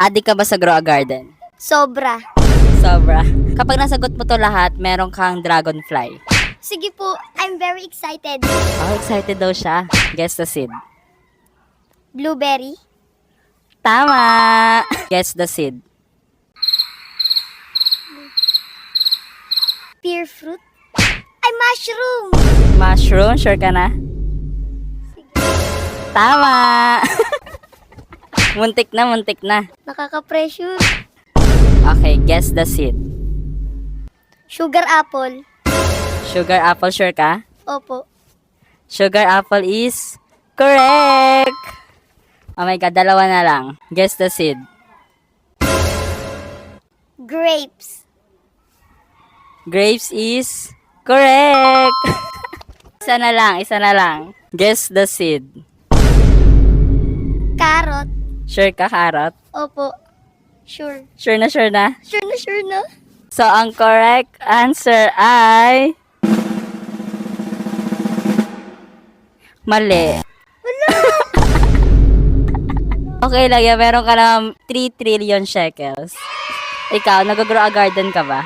Adik ka ba sa Grow a Garden? Sobra. Sobra. Kapag nasagot mo to lahat, meron kang dragonfly. Sige po, I'm very excited. Oh, excited daw siya. Guess the seed. Blueberry. Tama! Guess the seed. Pear fruit. Ay, mushroom. Mushroom, sure ka na? Tama! Muntik na, muntik na. Nakaka-pressure. Okay, guess the seed. Sugar apple. Sugar apple, sure ka? Opo. Sugar apple is correct! Oh my God, dalawa na lang. Guess the seed. Grapes. Grapes is correct! Isa na lang, isa na lang. Guess the seed. Carrot. Sure ka, carrot? Opo. Sure. Sure na, sure na? Sure na, sure na. So, ang correct answer ay... Mali. Okay lang yan, meron ka ng 3 trillion shekels. Ikaw, nag-grow a garden ka ba?